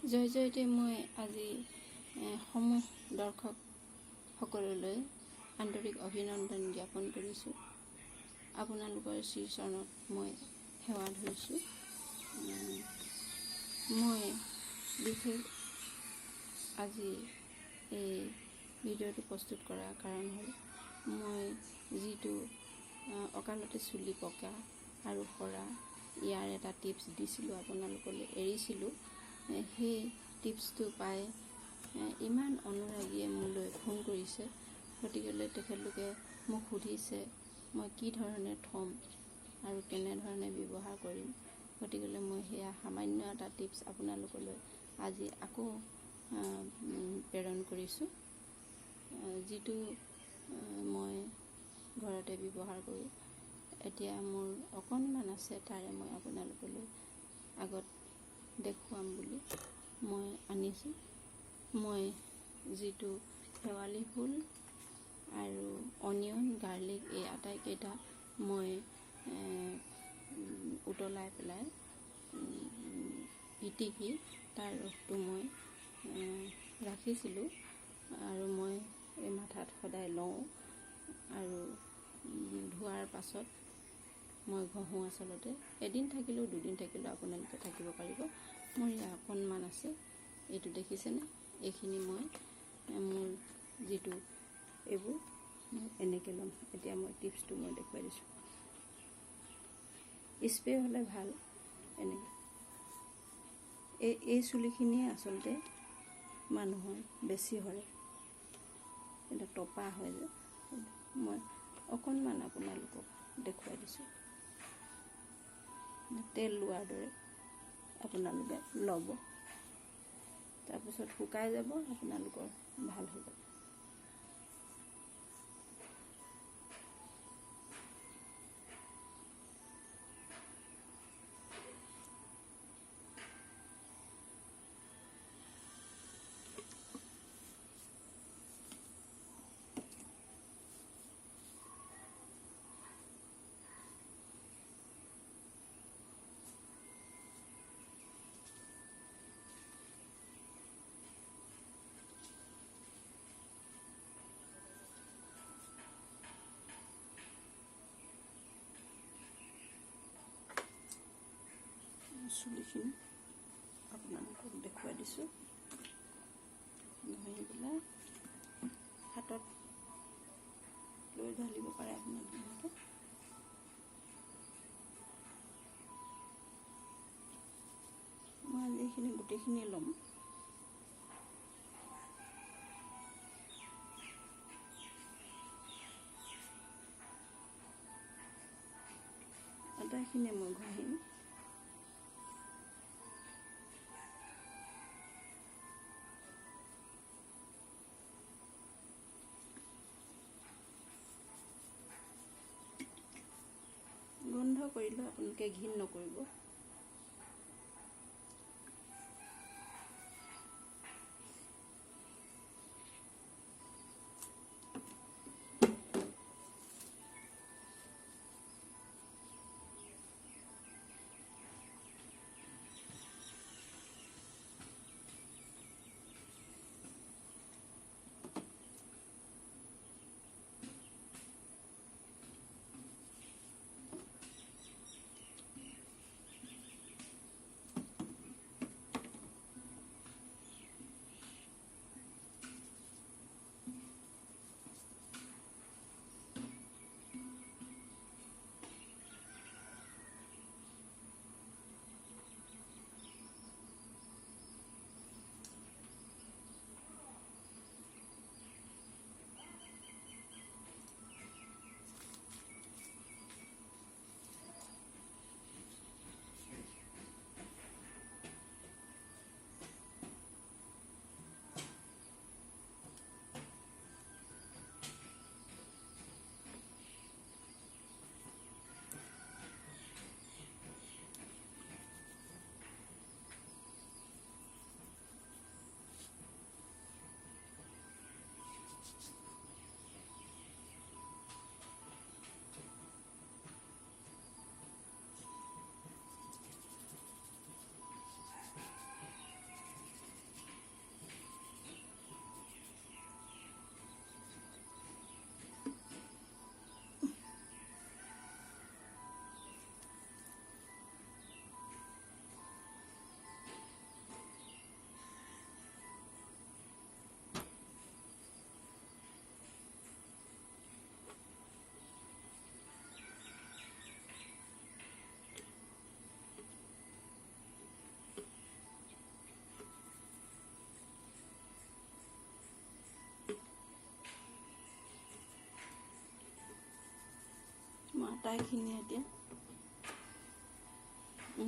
জয় জয়তে মই আজি সমূহ দৰ্শক সকললৈ আন্তৰিক অভিনন্দন জ্ঞাপন কৰিছোঁ। আপোনালোকৰ শ্ৰীচৰণত মই সেৱা ধৰিছোঁ। মই বিশেষ আজি এই ভিডিঅ'টো প্ৰস্তুত কৰাৰ কাৰণ হ'ল মই যিটো অকালতে চুলি পকা আৰু সৰা ইয়াৰ এটা টিপছ দিছিলোঁ, আপোনালোকলৈ এৰিছিলোঁ। সেই টিপছটো পাই ইমান অনুৰাগীয়ে মোলৈ ফোন কৰিছে, গতিকেলৈ তেখেতলোকে মোক সুধিছে মই কি ধৰণে থ'ম আৰু কেনেধৰণে ব্যৱহাৰ কৰিম। গতিকেলৈ মই সেয়া সামান্য এটা টিপছ আপোনালোকলৈ আজি আকৌ প্ৰেৰণ কৰিছোঁ, যিটো মই ঘৰতে ব্যৱহাৰ কৰোঁ। এতিয়া মোৰ অকণমান আছে, তাৰে মই আপোনালোকলৈ আগত দেখুৱাম বুলি মই আনিছোঁ। মই যিটো শেৱালি ফুল আৰু অনিয়ন, গাৰ্লিক এই আটাইকেইটা মই উতলাই পেলাই পিটিকি তাৰ ৰসটো মই ৰাখিছিলোঁ আৰু মই এই মাথাত সদায় লওঁ আৰু ধোৱাৰ পাছত মই ঘঁহোঁ। আচলতে এদিন থাকিলেও দুদিন থাকিলেও আপোনালোকে থাকিব পাৰিব। মোৰ ইয়াৰ অকণমান আছে, এইটো দেখিছেনে? এইখিনি মই মোৰ যিটো এইবোৰ মই এনেকৈ ল'ম। এতিয়া মই টিপছটো মই দেখুৱাই দিছোঁ। স্প্ৰে হ'লে ভাল। এনেকৈ এই চুলিখিনিয়ে আচলতে মানুহৰ বেছি সৰে, এটা টপা হয় যে। মই অকণমান আপোনালোকক দেখুৱাই দিছোঁ। তেল লোৱাৰ দৰে আপোনালোকে ল'ব, তাৰপিছত শুকাই যাব, আপোনালোকৰ ভাল হৈ যাব। চুলিখিনি আপোনালোকক দেখুৱাই দিছোঁ। ঘঁহি পেলাই হাতত লৈ ঢালিব পাৰে আপোনালোকে। মই আজি এইখিনি গোটেইখিনি ল'ম। আটাইখিনিয়ে মই ঘঁহিম। গোন্ধ কৰিলেও আপোনালোকে ঘিণ নকৰিব।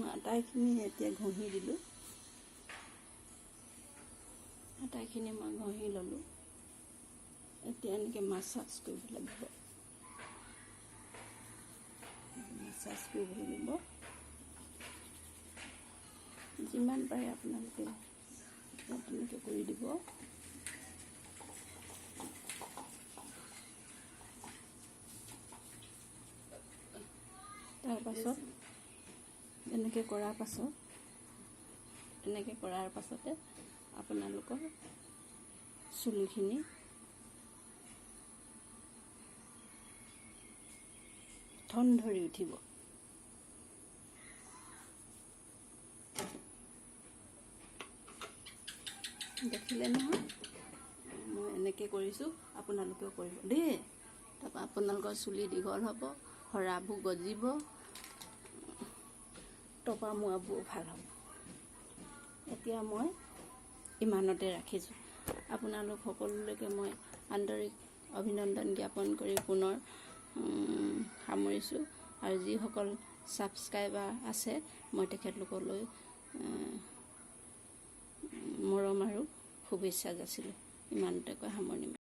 আটাইখিনি এতিয়া ঘঁহি দিলোঁ। আটাইখিনি মই ঘঁহি ল'লোঁ। এতিয়া এনেকৈ মাছাজ কৰিব লাগিব। মাছাজ কৰিব লাগিব। যিমান পাৰে আপোনালোকে তেনেকৈ কৰি দিব। তাৰপাছত এনেকৈ কৰাৰ পাছতে আপোনালোকৰ চুলিখিনি ঠন ধৰি উঠিব। দেখিলে নহয়, মই এনেকৈ কৰিছোঁ, আপোনালোকেও কৰিব দেই। তাৰপৰা আপোনালোকৰ চুলি দীঘল হ'ব, সৰাবোৰ গজিব, টপা মোৱাবোৰ ভাল হ'ব। এতিয়া মই ইমানতে ৰাখিছোঁ। আপোনালোক সকলোলৈকে মই আন্তৰিক অভিনন্দন জ্ঞাপন কৰি পুনৰ সামৰিছোঁ। আৰু যিসকল ছাবস্ক্ৰাইবাৰ আছে, মই তেখেতলোকলৈ মৰম আৰু শুভেচ্ছা যাচিলোঁ। ইমানতে কৈ সামৰণি মাৰিলোঁ।